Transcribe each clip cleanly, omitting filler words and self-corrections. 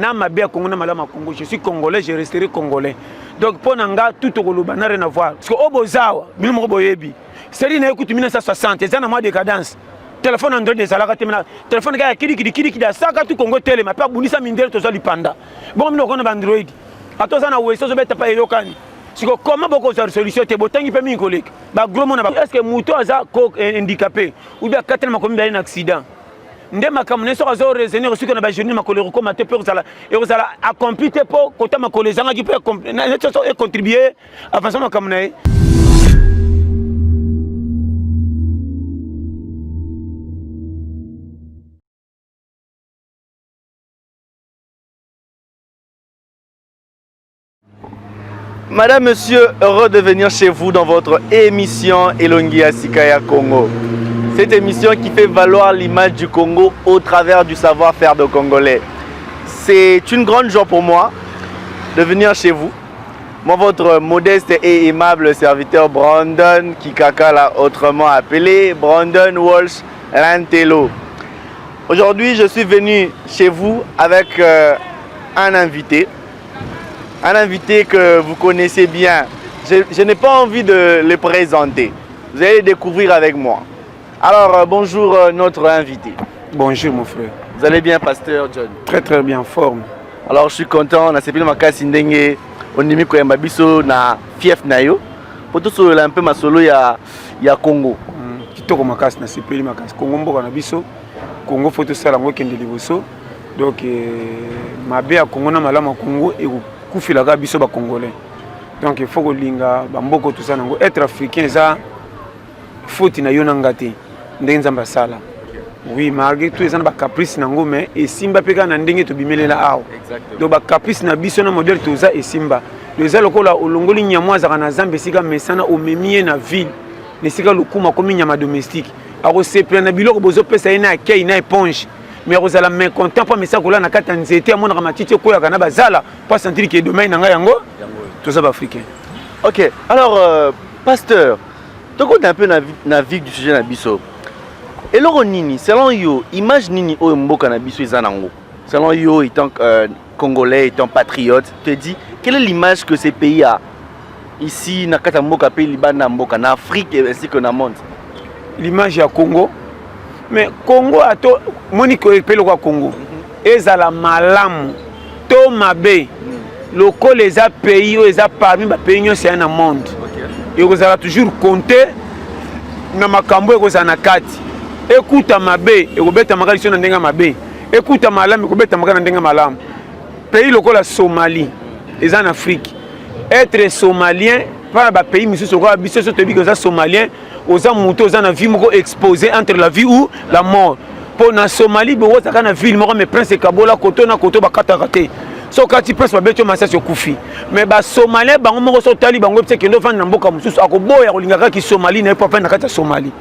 na mabe ya Congo na malama Congo. Je suis congolais, je resterai congolais. Donc pour nanga tout au n'a rien à voir. Parce que obozawa, minimo boyebi. C'est na écoute 1960, c'est un mois de décadence. Téléphone Android des alaka temena. Téléphone ga kidi da saka tout Congo télé, ma pas bunisa mindel to zali panda. Bon mino kona Android. Atoza na weso zo beta pa yokani. Siko comment beaucoup de solutions te botangi pe mi collègue. Ba gros mon est-ce que muto aza handicapé ou bien quatre ma comme un accident. Ndema kamune so azo raisonner sur que na ba jeune ma colère comme te peur zala et vous allez accomplir pour côté ma collègue zanga qui peut contribuer avancement comme na. Madame, Monsieur, heureux de venir chez vous dans votre émission Elongia Sikaya Congo. Cette émission qui fait valoir l'image du Congo au travers du savoir-faire de Congolais. C'est une grande joie pour moi de venir chez vous. Moi, votre modeste et aimable serviteur Brandon Kikakala, autrement appelé Brandon Walsh Lantelo. Aujourd'hui, je suis venu chez vous avec un invité. Un invité que vous connaissez bien. Je n'ai pas envie de le présenter. Vous allez le découvrir avec moi. Alors, bonjour notre invité. Bonjour mon frère. Vous allez bien, Pasteur John? Très très bien en forme. Alors, je suis content. On a séparé ma casse indenge. On est mis quand même biso na fief na yo. Pour tout ça, un peu ma solo ya Congo. Kitoko ma casse na séparé ma casse Congo mboka na biso. Congo photo sala ngo kende liboso. Donc ma bé à Congo na malama Congo et kufilaka biso ba congolais. Donc il faut que linga bamboko tout ça nango être africain ça faute na yona ngati ndenza mbasala. Oui, malgré tout ça na ba caprice nango mais et simba peka na ndenge to bimelela awo. Donc ba caprice na biso na modèle tout ça et simba. Les lokola olongoli nyamwa za na Zambie sika mesana omemie na ville. Ne sika lukuma comme nyama domestique. Aro se plana biloko bozo pesa ina akei na éponge. Mais vous allez me content pour me ça que là na kata nzete à mon ramatiti ko ya kana bazala pas sentir que demain nanga yango tout ça africain. OK. Alors pasteur, tu connais un peu na vie du sujet na biso. Et loro nini selon yo image nini o mboka na biso ezanango. Selon yo étant congolais étant patriote, te dis quelle est l'image que ces pays a ici na kata mboka pays Liban na mboka na Afrique ainsi que na monde. L'image ya Congo. Mais Congo a to moniko epelo kwa Congo ezala malamu to mabe loko les pays les parmi ba pays nyonso na monde et vous allez toujours compter na makambo ekozala na kati ekuta mabe ekobeta makali so na ndenga mabe ekuta malamu ekobeta makali na ndenga malamu pays loko la Somalie les en Afrique être somalien par ba pays misusu ko biso so tobi ko za somalien aux amoutons aux vie exposé entre la vie ou la mort. Pour la Somalie, vous avez une ville, mais prince Kabola, Koto, Koto, Bakataraté. So quand tu penses que tu as un Koufi. Mais les Somalais, ils ont un talibans, qui ont fait un boka musus, à Koboya, qui Somalie, n'est pas fait de Somalie.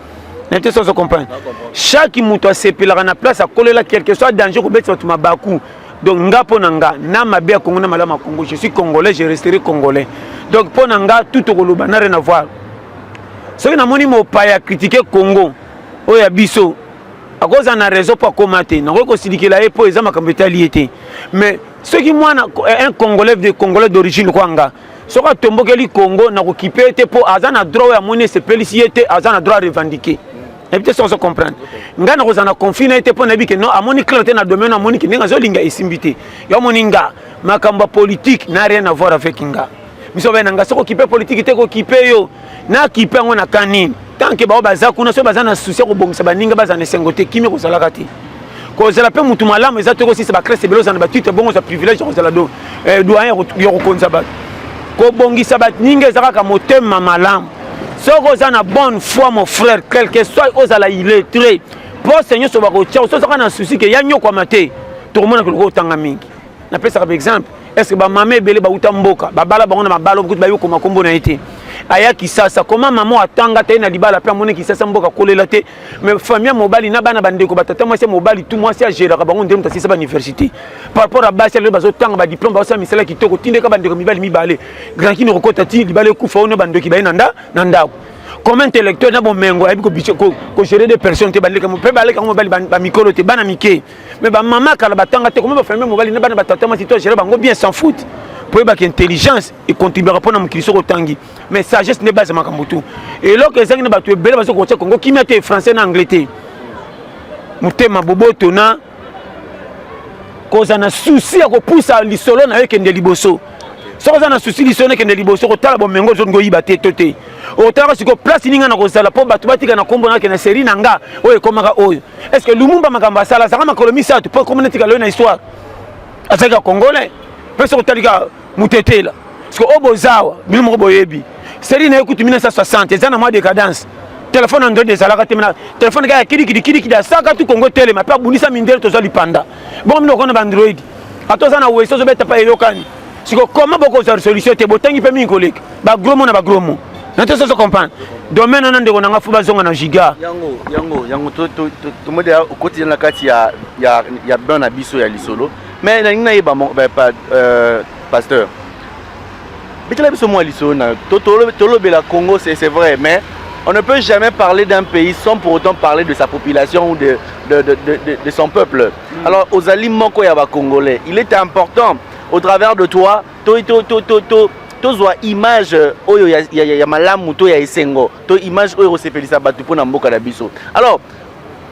N'est-ce pas comprendre? Chaque mouton a séparé la place à coller là, quelque soit danger, ou bien tu m'as bakou. Donc, ngapo nanga, na mabia Congo, na malama Congo. Je suis congolais, je resterai congolais. Donc, pour nanga, tout au Koloba n'a rien à voir. Ce qui n'a pas à critiquer Congo, ou ya biso, à cause d'un réseau pour commater, n'a pas considéré la époque ils ont capitalité. Mais ceux qui moi un Congolais d'origine Kwanga, ce qui tombe que le Congo n'a occupé pour azana droit à monnaie se féliciter, azana droit à revendiquer. Et puis ça se comprendre. Ngana kozana confiné était pour nabi que non, à mon clarté na domaine à monique n'enga zolinga isimbité. Ya moninga, makamba politique n'a rien à voir avec Inga. Miso benanga soko occupé politique était occupé yo. Na kipe ngo na kanini tant que baza kuna so baza na souci ko bongisa baninga baza na sengote kimi ko sala kati ko zala pe mutu malamu ezate ko sisa ba crèche beloza na batite bongo za privilège ko zala do doyen yo ko konza ba ko bongisa baninga ezaka ka motema malamu soko za na bonne foi mon frère quel que soit ozala illettré pour seigneur so ba ko tia so saka na souci que ya nyoko maté to mona ko tanga mingi na pesa par exemple est-ce que ba mamé belé ba utamboka ba bala bango na mabalo ko ba yo ko makombo na été aya kisasa comment maman atanga te na libala pe amone kisasa mboka kolela te mais famille mobali na bana bandeko batata moi c'est mobali tout moi c'est gérer bango ndem ta sisa ba université par rapport à basi le bazo tanga ba diplôme ba sa misala kitoko tinde ka bandeko mibali mibale grand kini rokota ti libala ku fa ono bandeko ba nanda nanda comme intellectuel na bomengo ayebi ko gérer des personnes te baleka mo pe baleka mo bali ba mikolo te bana mike mais ba mama kala batanga te comme ba famille mo bali na bana batata ma tito gérer bango bien sans foot pour ba intelligence et contribuera pour na mukiliso ko tangi mais sagesse ne base makambo tout et là que ezangi na batu ebele baso ko tia Congo qui mette français na anglais te mutema boboto na koza na souci ya ko poussa lisolo na yeke ndeli boso sokoza na souci lisolo na kende liboso ko tala bomengo zo ngo yibate tote o tala siko place ninga na kozala po batu batika na kombo na kena série nanga oyo komaka oyo est-ce que Lumumba makamba sala saka makolomi sa tu po communauté ka lo na histoire asaka congolais peso ko talika mutetela parce que obozawa bino mo boyebi série na ekuti 1960 ezana moi décadence téléphone Android des alaka temena téléphone ga kidi da saka tu Congo tele ma pa bunisa mindele to zali panda bon mino kona Android atoza na weso zo beta pa yokani siko comment beaucoup de solution te botangi pe min collègue ba gros mot na ba gros mot na te so comprendre domaine on ndeko nanga fu bazonga na giga yango to mode au quotidien na kati ya ben na biso ya lisolo mais na nina yeba pasteur bitela biso mo lisolo na to bela Congo c'est vrai mais on ne peut jamais parler d'un pays sans pour autant parler de sa population ou de son peuple. Alors, aux aliments congolais, il est important, au travers de toi, to image oyo ya malamu to ya esengo, to image oyo sepelisa batu pona mboka na biso. Alors,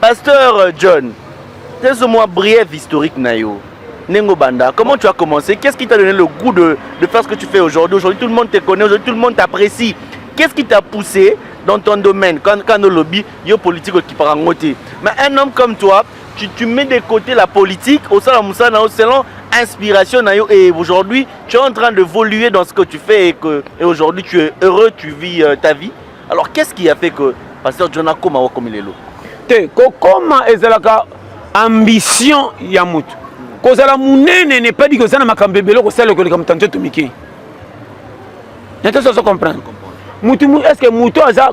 pasteur John, c'est ce mois brief historique nayo. Nengo Banda, comment tu as commencé? Qu'est-ce qui t'a donné le goût de faire ce que tu fais aujourd'hui? Aujourd'hui, tout le monde te connaît, aujourd'hui, tout le monde t'apprécie. Qu'est-ce qui t'a poussé dans ton domaine, quand nos lobbies, il y a politique qui part en côté. Mais un homme comme toi, tu mets de côté la politique, au selon inspiration, et aujourd'hui, tu es en train d'évoluer dans ce que tu fais et aujourd'hui, tu es heureux, tu vis ta vie. Alors, qu'est-ce qui a fait que Pasteur Jonah Koma wa comme il est là? Comment est-ce ambition Yamut? Parce que la mounene n'est pas dit que ça n'a pas bébé, que c'est le comme tant que Miki. N'est-ce pas comprendre? Est-ce que Mouto a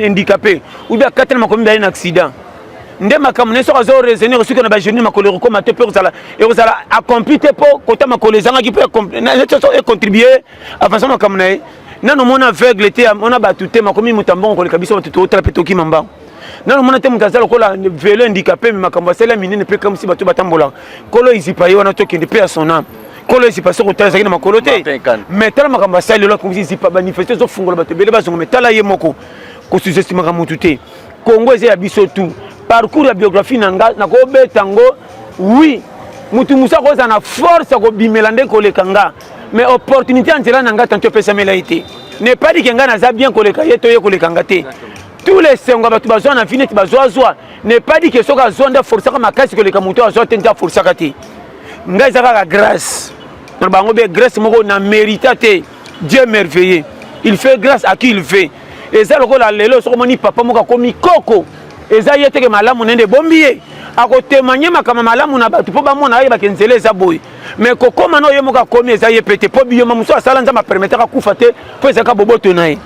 handicapé ou bien quatre ma commis un accident? Ndé ma camne so azo raisonner aussi qu'on a jeune ma colère comme te pour ça et vous allez accomplir pour côté ma collègue qui peut contribuer à façon ma camne na no mona aveugle était on a battuté ma commis mutambon ko le kabiso tout trapeto ki mamba na no mona te mutazala ko la vélo handicapé mais ma cambe c'est la mine ne peut comme si batu batambola kolo izipa yo na to qui paix à son âme kolo izipa so ko tala na makolote mais tala ma cambe ça le comme si izipa manifester so fungola batu bele bazongo mais tala ye moko ko sous-estime ka mututé Congo est ya biso tout parcours la biographie nanga na ko betango oui mutu musa ko za na force ko bimelande ko lekanga mais opportunité antela nanga tanto pesa melaité n'est pas dit que nga na za bien ko leka yeto ye ko lekanga te tous les sengo batu bazwa na finite bazwa zwa n'est pas dit que soka zonda force ka makasi ko leka mutu azwa tenta force ka te nga za ka grâce na bango be grâce moko na mérité Dieu merveilleux il fait grâce à qui il fait et ça le la lelo soko moni papa moka komi koko eza yete ke malamu nende bombiye ako témoigner makama malamu na batu po ba mona ye bakenzele eza boy mais kokoma no ye moka komi eza ye pete po biyo mamuso asala nza ma permettre ka kufa te po eza ka boboto na ye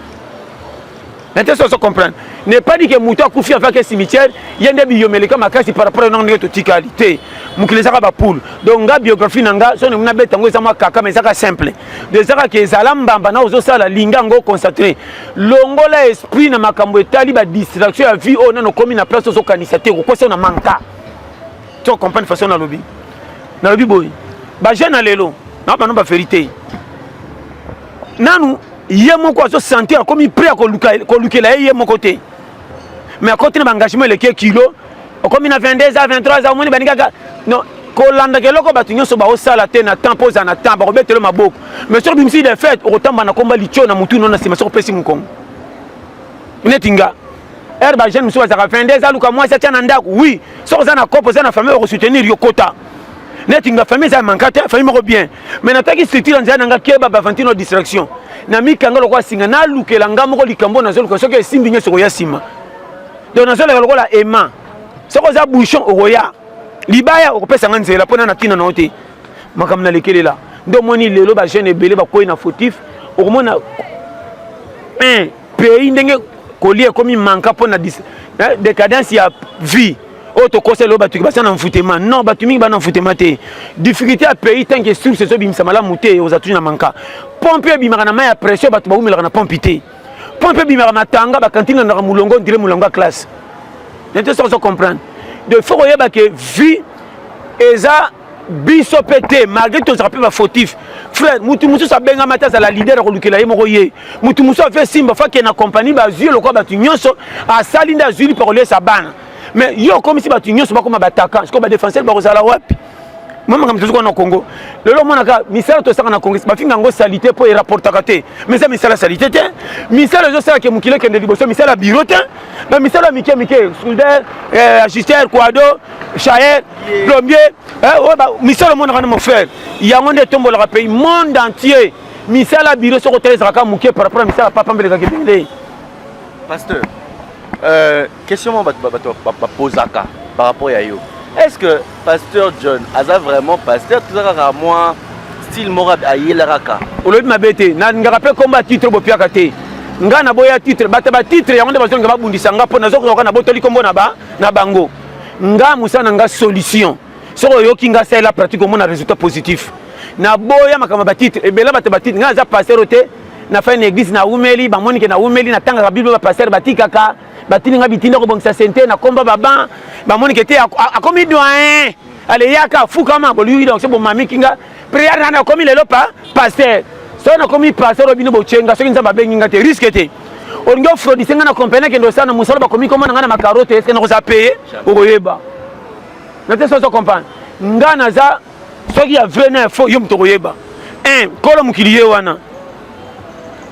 nete so comprendre n'est pas dit que muto akufi avec un cimetière yende biyo meleka makasi par rapport à non to tikalité mukileza ka ba poule donc nga biographie nanga so na betango eza ma kaka mais eza simple déjà que ezala mbamba na ozo sala linga ngo concentré longola esprit na makambo etali ba distraction ya vie on na komi na place so kanisa ko ça na manka tu comprends façon na lobby boy ba jeune lelo na ba no ba vérité nanu ye moko azo sentir comme il prêt ko lukela ye moko côté mais à côté na engagement le kilo comme il a 22 à 23 ans moni banika non ko landa ke loko batu nyoso ba o sala te na temps pose na temps ba ko betelo maboko mais sur bimsi de fait o tamba na komba licho na mutu non na sima so pesi mukongo netinga ba jeune muso za 22 ans luka moi ça tient ndako oui so za na kopo za na famille ko soutenir yo kota netinga famille za mankata famille moko bien mais na taki structure nza nga keba ba 21 distraction na mikanga lokwa singa na lukela ngamo ko likambo na zolo ko soke simbi nyeso ko yasima donc na zolo ko la ema soko za bouchon oya libaya okopesa nganzela pona na tina na ote makamna lekelela ndo moni lelo ba jeune ebele ba koyi na fautif okomona un pays ndenge kolie komi manka pona décadence ya vie auto conseil lo batu ba sana mfutema non batu mingi ba na mfutema te difficulté à pays tant que source so bimisa mala muté aux atuna manka pompe bimaka na mai ya pression batu ba umela na pompe te point peu bimara matanga ba cantine na mulongo dire mulongo classe. N'était sans comprendre. De faut yeba que vie eza biso pété malgré tout ça rappelle ba fautif. Frère, mutu sa benga mata za la leader ko lukela yemo ye. Mutu fait simba fa que na compagnie ba zio lokwa ba tunyonso a salinda zuli parole sa bana. Mais yo comme si ba tunyonso ba comme ba attaquant, ko ba défenseur ba ko sala wapi. Mama comme tout na Congo. Le lo monaka misala to saka na Congo, ba finga ngo salité pour rapporter katé. Mais ça misala salité te. Misala zo sala ke mukile kende liboso misala bureau te. Ba misala mike soudeur, assisteur, quado, chaer, plombier, misala monaka na mon frère. Yango nde tombo la pays monde entier. Misala bureau so ko telezaka muke par rapport à misala papa mbele ka kebele. Pasteur, question moi posaka par rapport à yo. Est-ce que Pasteur John a vraiment pasteur tout ça moi style moral ayela raka? Olobi mabete na nga rappelle combat titre bo piaka te. Nga na boya titre bata ba titre yango nde bazonga babundisa nga pona zoko na botoli kombo na bango. Nga musana nga solution. Soko yoki nga c'est la pratique au moins résultat positif. Na boya makama ba titre e bela bata ba titre nga za pasteur te na fa une église na umeli ba moni ke na umeli na tanga bible ba pasteur batikaka batini nga bitinda ko bongisa sente na komba baba ba moni ke te akomi doyen ale yaka fuka ma bolu donc c'est bon mami kinga prière na komi lelo pa pasteur so na komi pasteur obino bo chenga so kinza ba benga te risque te ongo frodi senga na compagnie ke ndo sana musala ba komi koma na ngana makarote est-ce que na ko za payer okoyeba na te so comprendre nga na za so ki ya vrai na faux yo mto koyeba kolo mukiliye wana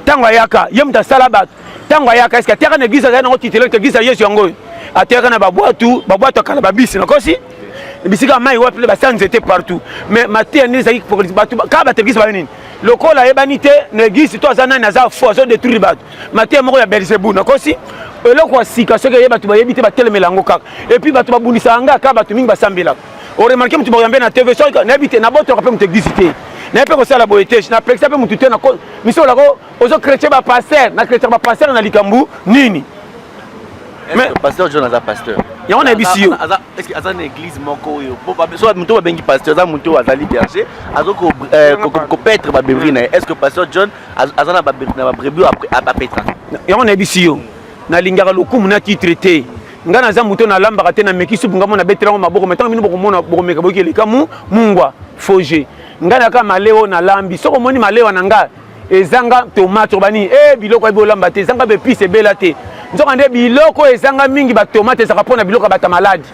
tango yaka yo mta sala bat tango yaka est-ce que terre na église na ko titele église Yesu yango a terre na babwatu kala babisi na kosi bisika mai wa pele ba sans était partout mais matin ni zaki pour batu ka ba église ba nini lokola ebanite na église to azana na za fo zo détruire batu matin moko ya Belzebou na kosi eloko sika soki ye batu ba yebite ba telemelango kaka et puis batu ba bundisa nga ka batu mingi ba sambela o remarquer mutu ba yambe na TV so na yebite na boto ka pe mutu église te na pe ko sala boetage na plexa pe mutu te na ko miso la ko ozo chrétien ba pasteur na chrétien ba pasteur na likambu nini. Mais pasteur John a pasteur. Il y a un abissio. Est-ce qu'il y a une église moko yo? Soit mutu bengi pasteur, ça mutu azali berger, azoko ko petre ba bebrina. Est-ce que pasteur John azana ba brebu a petra? Il y a un abissio. Na lingara lokumu na titrete. Ngana za mutu na lamba te na mekisu bunga mona betela maboko metango mino boko mona boko meka boki lekamu mungwa foje. Ngana ka maleo na lambi. Soko moni maleo na nga ezanga tomate bani biloko ebo lamba te ezanga be pise bela te. Nzoka nde biloko ezanga mingi ba tomate ezaka pona biloko ba ta malade.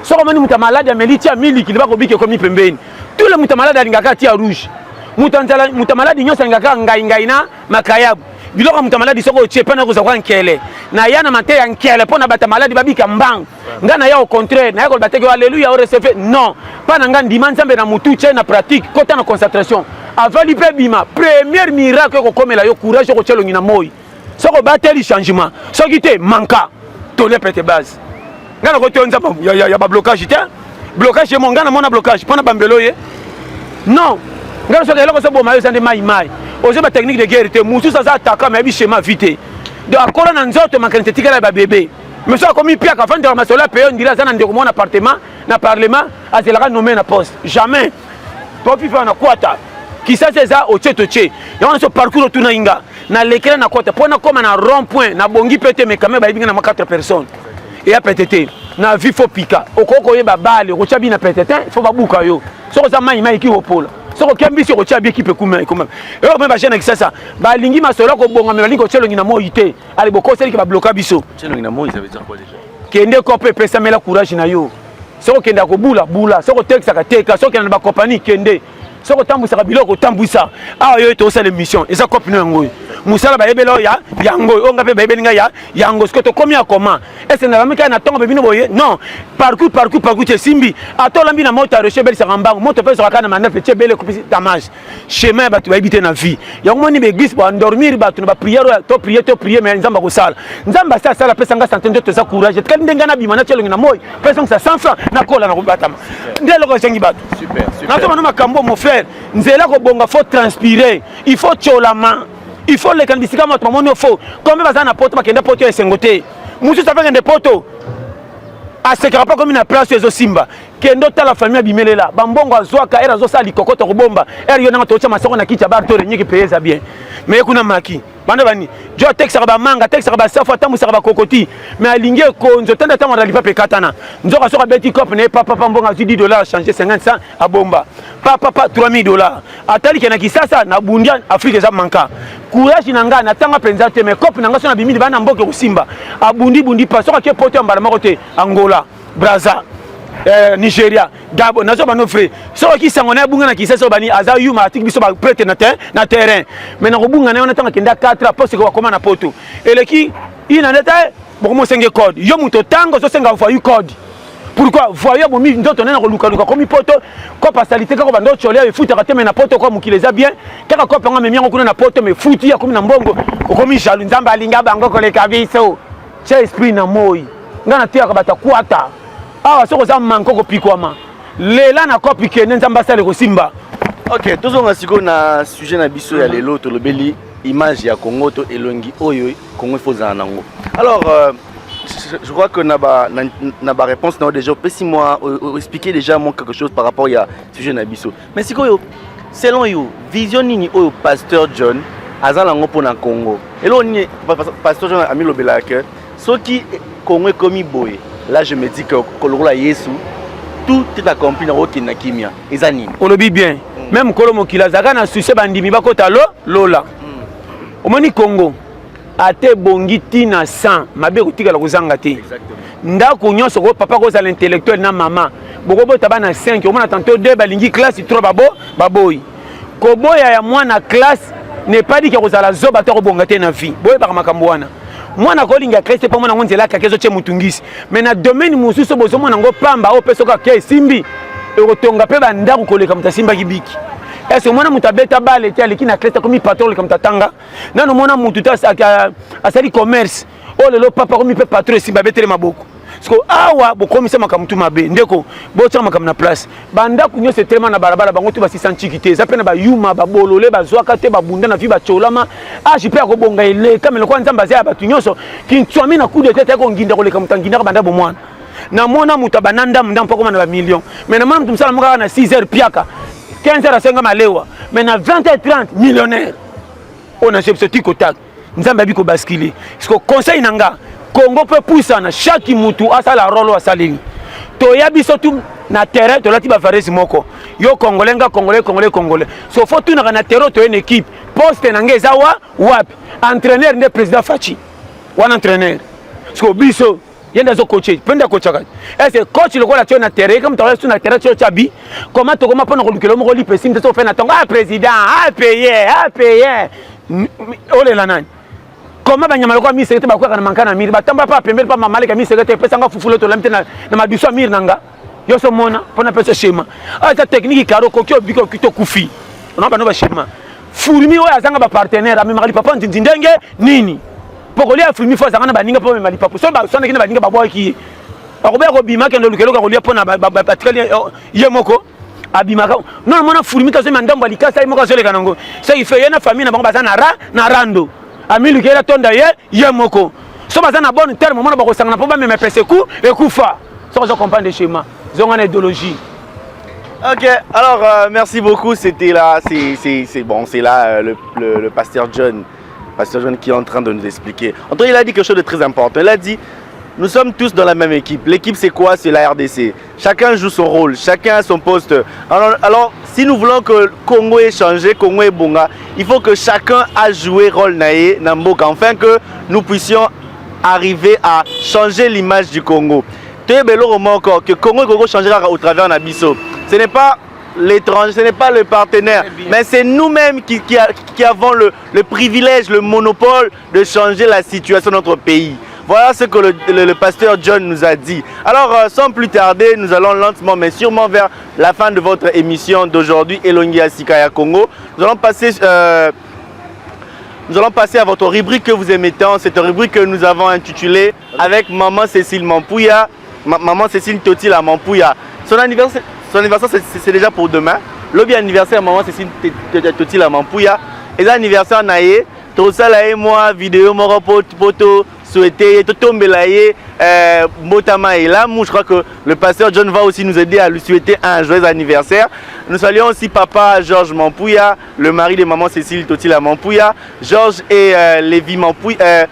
Soko moni muta malade ya melitia miliki liba ko bike komi pembeni. Tout le muta malade alingaka tia rouge. Muta malade nyosa alingaka ngai na makayabu. Biloko muta malade soko chepa na ko za kwa nkele. Na yana mate ya nkele pona ba ta malade babika mbang. Ngana ya au contraire na ya ko bateke alléluia au recevoir non. Pana nga ndima nzambe na mutu che na pratique kota na concentration. Avant l'hyper bima premier miracle ko komela yo courage ko chelo ngina moyi. Soko bateli changement soki te manka tole pete base ngana ko tonza ya ba blocage te blocage mo ngana mona blocage pona bambelo ye non ngana soki eloko so bo mayo sande mai ozo ba technique de guerre te musu sa attaquer mais bi schéma vite de akola na nzoto makanete tikala ba bébé mais so komi pia ka fanda masola payo ndira sana ndeko mon appartement na parlement azelaka nommé na poste jamais to pifa na kwata kisa seza oche yango so parcours tuna inga na lekela na kota pona koma na rond point na bongi pete mais quand même ba ibinga na 4 personnes et a pétété na vie faut pika okoko yeba bale ko chabi na pétété faut ba buka yo soko za mai ki opola soko kembi soko chabi équipe kuma comme et même ba jeune ça ba lingi masolo ko bonga me lingi ko chelo ngina moyité ali boko seli ki ba bloquer biso chelo ngina moyi ça veut dire quoi déjà kende ko pe pesa mela courage na yo soko kenda ko bula soko teksa ka teka soko kenda ba compagnie kende soko tambusaka biloko tambwisa awa yo to osala mission eza kopino yango musala ba yebelo ya yango onga pe ba yebelinga ya yango ce que to komi akoma est-ce na bamika na tongo bebino boye non parcours te simbi atolambi na moto a reche beli sakambango moto pe saka na manef che bele kopisi damage chemin ba tu ba habiter na vie yango moni be église ba endormir ba tu ba prière to prier mais nzamba ko sala nzamba sa sala pesa nga santé to za courage tkali ndenga na bima na chelo na moy pesa nga 100 francs na kola na ko batama ndelo ko sengi bato super na to manoma kambo mon frère nzela ko bonga faut transpirer il faut cholama il faut les candidats moto mono faut comme bazana na poto bakende poto esengote musu ça fait des poto a sekara pas comme une place ezo simba kendo ta la famille bimelela bambongo azwaka era zosa likokota kubomba era yona tocha masoko na kicha bar to renyiki payeza bien mais kuna maki bana bani jo texaka ba manga texaka ba safa tamu saka ba kokoti mais alingi konzo tanda tamu dalipa pe katana nzoka soka beti cop ne papa mbonga $10 changer 50 cents a bomba papa $3000 atali kena kisasa na bundia Afrique za manka courage nanga na tanga penza te mais cop nanga sona bimidi bana mboke kusimba abundi pa soka ke poto mbala makote Angola Brazza Nigeria Gabon nazo bano frère so ki sango na bunga na kisasa bani aza yuma atiki biso ba prêter na terrain mais na kubunga na ona tanga kenda 4 poste ko koma na poto eleki ina neta bokomo senge code yo muto tango so senga voyu code pourquoi voyez bon mi ndoto na ko luka comme poto ko pasalité ko bando cholia e futa kateme na poto ko mukileza bien kaka ko panga memia ko na poto me futi ya komi na mbongo ko mi jalu nzamba alinga bango ko le kabiso che esprit na moi ngana tia ka bata kwata awa soko za manko ko pikwama lela na kopi kene nzamba sale ko simba. OK, tous on siko na sujet na biso ya lelo to lobeli image ya Congo to elongi oyo Congo foza nango. Alors je crois que na ba réponse na déjà si moi expliquer déjà moi quelque chose par rapport à sujet na biso. Mais siko yo selon yo vision nini oyo pasteur John azala ngo pona Congo. Elo ni pasteur John ami lobela que soki Congo est comme boye. Là, je me dis que Kolorola Yesu, tout est accompli dans le Kimia. Et anime. On le dit bien. Même Kolomo Kilazaga na succès bandimi bakota lola. Au moni Congo, ate bongi tina 100, mabe kutika la kozanga te. Exactement. Ndako nyonso ko papa ko za l'intellectuel na maman. Boko bota bana 5, au mona tantôt 2 balingi classe 3 baboy. Koboya ya mwana classe n'est pas dit que kozala zoba to bongate na vie. Boye ba makambo wana. Moi na kolinga kriste pa mwana ngonzela ka kezo che mutungisi mais na domaine mususu bozo mwana ngo pamba o peso ka ke simbi e kotonga pe banda ko koleka mutasimba kibiki est-ce mwana mutabeta bale te alikina kriste komi patron comme tatanga nano mwana mutu ta asali commerce o lelo papa komi pe patron simba betere maboko parce que awa bokomisa makamutu mabe ndeko bocha makam na place banda kunyo c'est tellement na barabara bango tu ba 600 chikité ça pena ba yuma ba bolole ba zwaka te ba bunda na fi ba cholama ah jipe ko bonga ile kama le kwanza mbaze ya batu nyonso kintswami na coup de tête ko nginda ko leka mutanginda ka banda bo mwana na mona mutabananda mndam poko na ba million mais na mwana mtumsala muka na 6h piaka 15h asenga malewa mais na 20h30 millionnaire on a ce petit contact nzamba biko basculer parce que conseil nanga Congo peut pousser na chaque mutu asa la rolo asalingi to ya biso tu na terrain to lati ba varesi moko yo congolais congolais so faut tout na terrain to une équipe poste na ngeza wapi entraîneur ne président Fachi wana entraîneur so biso yenda zo coacher penda coacher est-ce coach le kola tu na terrain comme tu restes na terrain tu chabi comment to comment pona ko lukelo mo li pesim to fait na tonga président a payer ole la nani comment banyama ko mi sekete ba ko kana mankana miri batamba pa pembele pa mamaleka mi sekete pesa nga fufulo to lamte na mabiso miri nanga yo so mona pona pesa schéma ta technique karo ko kyo biko kito kufi on ba no ba schéma furmi o azanga ba partenaire ami mali papa ndindenge nini poko lia furmi fo azanga ba ninga po mali papa so ba sona kina ba ninga ba boy ki akobe ko bima kendo lukelo ko lia pona ba patrali yemoko abimaka non mona furmi ka so mandambo likasa imoko so le kanango so il fait yena famille na bango bazana na rando Amilu kera tonda ye moko. So bazana bon terme mona bako sangana po ba me pese ku et kufa. So je comprends des schémas. Zonga idéologie. OK, alors merci beaucoup, c'était là c'est bon, c'est là le pasteur John qui est en train de nous expliquer. En tout cas, il a dit quelque chose de très important. Il a dit nous sommes tous dans la même équipe. L'équipe c'est quoi? C'est la RDC. Chacun joue son rôle, chacun a son poste. Alors si nous voulons que Congo ait changé, Congo ait bonga, il faut que chacun a joué rôle naé Namboka, afin que nous puissions arriver à changer l'image du Congo. Encore que Congo changera au travers d'Abisso. Ce n'est pas l'étranger, ce n'est pas le partenaire, mais c'est nous-mêmes qui avons le privilège, le monopole de changer la situation de notre pays. Voilà ce que le pasteur John nous a dit. Alors, sans plus tarder, nous allons lentement, mais sûrement vers la fin de votre émission d'aujourd'hui, Elongi Asikaya Congo. Nous allons passer à votre rubrique que vous aimez tant, cette rubrique que nous avons intitulée avec Maman Cécile Mampouya, Maman Cécile Totila Mampouya. Son anniversaire c'est déjà pour demain. L'objet anniversaire Maman Cécile Totila Mampouya. Et l'anniversaire naïe, tout ça là et moi, vidéo, moro poto, souhaiter Toto Mbelaye, Motama est là. Je crois que le pasteur John va aussi nous aider à lui souhaiter un joyeux anniversaire. Nous saluons aussi papa Georges Mampouya, le mari de maman Cécile Totila Mampouya, Georges et Lévi Mampouya.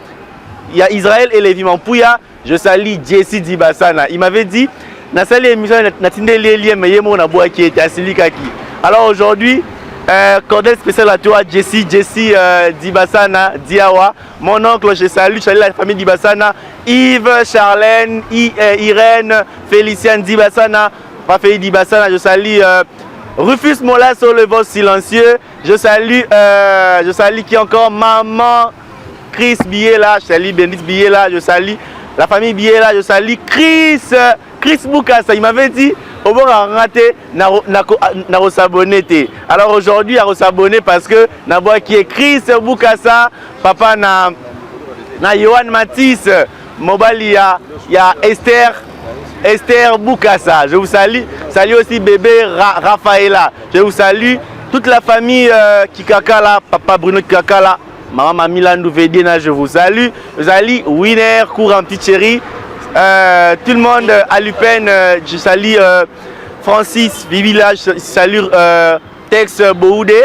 Il y a Israël et Lévi Mampouya. Je salue Jesse Dibasana. Il m'avait dit, alors aujourd'hui, cordel spécial à toi, Jesse Dibasana, Diawa. Mon oncle, je salue la famille Dibasana, Yves, Charlène, Irène, Féliciane Dibasana, Raphaël Dibasana, je salue Rufus Mola sur le vol silencieux, je salue qui encore, maman Chris Biela, je salue Bénice Biela, je salue la famille Biela, je salue Chris Boukassa. Il m'avait dit au bon raté na s'abonner. Alors aujourd'hui à s'abonner parce que na bois qui est Chris Boukassa, papa na Yohan Matisse, mobile il y a Esther Boukassa. Je vous salue. Salut aussi bébé Raphaëla. Je vous salue toute la famille Kikakala, papa Bruno Kikakala. Maman Milandou Vedina, je vous salue. Je salue Winner, Courant Petit Chéri. Tout le monde à l'UPEN, je salue Francis Vivila, je salue Tex Boudé.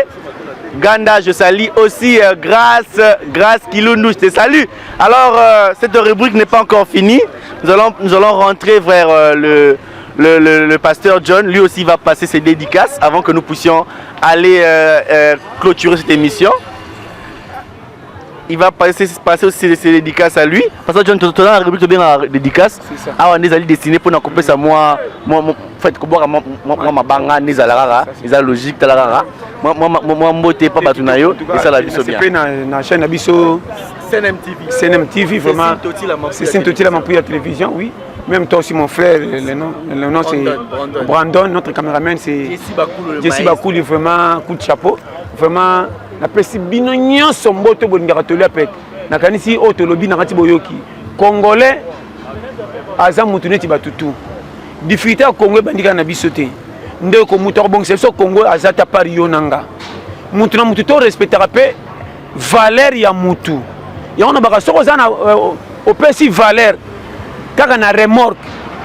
Ganda, je salue aussi Grâce Kilundu, je te salue. Alors, cette rubrique n'est pas encore finie. Nous allons rentrer vers le pasteur John. Lui aussi va passer ses dédicaces avant que nous puissions aller clôturer cette émission. Il va passer aussi ses dédicaces à lui. Parce que John, tu as la rubrique bien la dédicace. C'est ça. Ah, on est allé dessiner pour nous couper ça. Moi, fait que ma banga, les alara, les logique, talara. Moi, moté pas batunayo. Et ça la vie bien. C'est na chaîne Abisso. CNM TV, vraiment. C'est Saint-Otila Mampouya télévision, oui. Même toi aussi, mon frère, le nom c'est Brandon. Notre caméraman c'est Jesse Bakouli, vraiment coup de chapeau. Vraiment. Na pesi bino nyonso mboto bolingaka tolia pete nakanisi o tolobi na kati boyoki congolais aza mutu neti batutu difficulté ya Congo bandika na biso te ndeko mutu akobongisa biso Congo aza ta pari yo nanga mutu na mutu to respectaka pe valeur ya mutu yango na baka soko za na opesi valeur kaka na remorque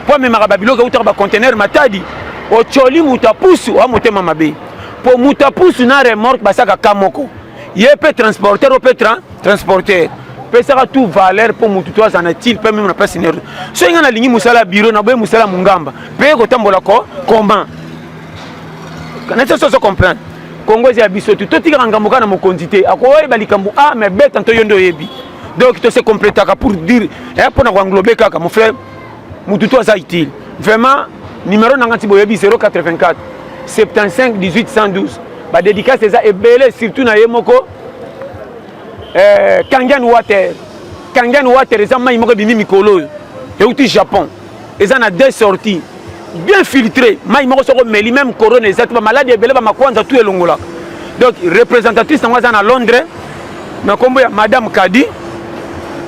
po memaka babiloko utaka bacontener matadi ocholi mutu apusu wa motema mabe pour mutapusu na remorque basaka kamoko ye peut transporter ou peut transporter peut ça tout valeur pour mutu toi en est-il peut même na place nerve so nga na lingi musala bureau na boye musala mungamba peut ko tambola ko comment kana ça comprendre Congo ya biso tout tika ngambo kana mokondité akoye balikambu ah mais bête tanto yondo yebi donc to se compléter pour dire pour na englober kaka mon frère mutu toi ça utile vraiment numéro nangati boyebi 084 75 18 112. Ba dédicace ça est belé surtout na yemoko Kangen Water ça mai moko bimi mikolo et outi Japon. Ils en a deux sorties bien filtrées. Mai moko soko meli même corona ça ba maladie belé ba makwanza tout elongola. Donc représentatrice na à Londres na kombo ya madame Kadi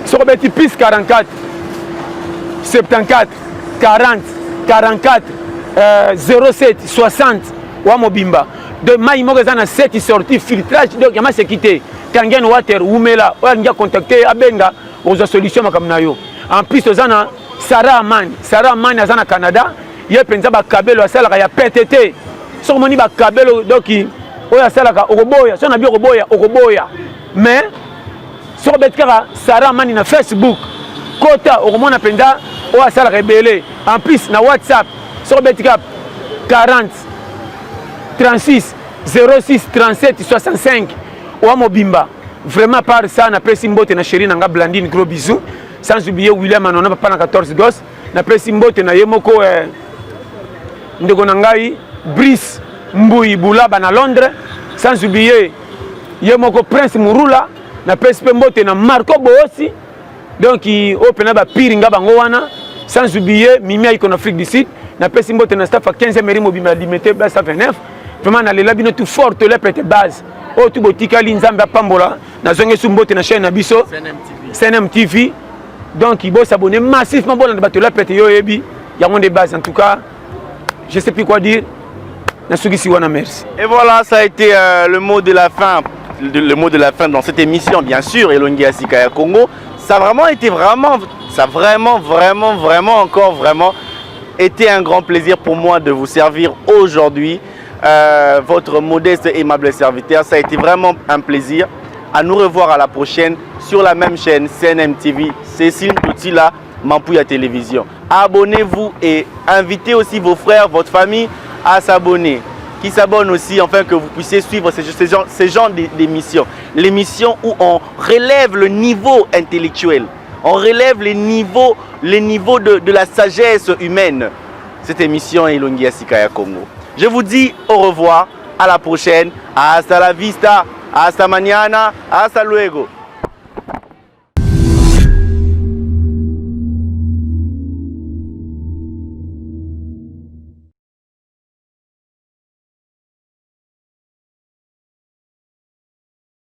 soko beti plus 44 74 40 44 07 60 wa mobimba de mai moko za na 7 sorties filtrage donc yama sécurité Kangen Water umela o ngia contacter abenga oza solution makamna yo en plus ozana Sarah Amani azana Canada ye penza ba kabelo asala ya PTT so moni ba kabelo donc o asala ka okoboya so na bi okoboya mais so betkara Sarah Amani na Facebook kota okomona penza o asala ka belé en plus na WhatsApp sur Betkap 40 36 06 37 65 wa mobimba vraiment par ça na pesi mbote na chérie nanga Blandine gros bisous sans oublier William Anona papa na 14 gosses na pesi mbote na yemoko ndeko nangai Brice Mbui Bulaba na Londres sans oublier yemoko Prince Murula na pesi mbote na Marco Boosi donc opena ba piringa bango wana sans oublier Mimi icon Afrique du Sud na pesi mbote na staff à 15e mairie mobimba limité base 29 vraiment na lela bino tout forte le pete base o tout botika linzamba pambola na zonge sumbote na chaîne na biso CNM TV donc il faut s'abonner massivement bon na bato la pete yo yebi ya monde base en tout cas je sais plus quoi dire na sugisi wana merci. Et voilà, ça a été le mot de la fin dans cette émission bien sûr Elongi Asika ya Congo. ça a vraiment été été un grand plaisir pour moi de vous servir aujourd'hui. Votre modeste et aimable serviteur, ça a été vraiment un plaisir. À nous revoir à la prochaine sur la même chaîne CNM TV, Cécile Toutila, Mampouya Télévision. Abonnez-vous et invitez aussi vos frères, votre famille à s'abonner. Qui s'abonnent aussi, afin que vous puissiez suivre ces genres d'émissions. L'émission où on relève le niveau intellectuel, on relève les niveaux de la sagesse humaine. Cette émission est Elongi Asikaya Congo. Je vous dis au revoir, à la prochaine, hasta la vista, hasta mañana, hasta luego.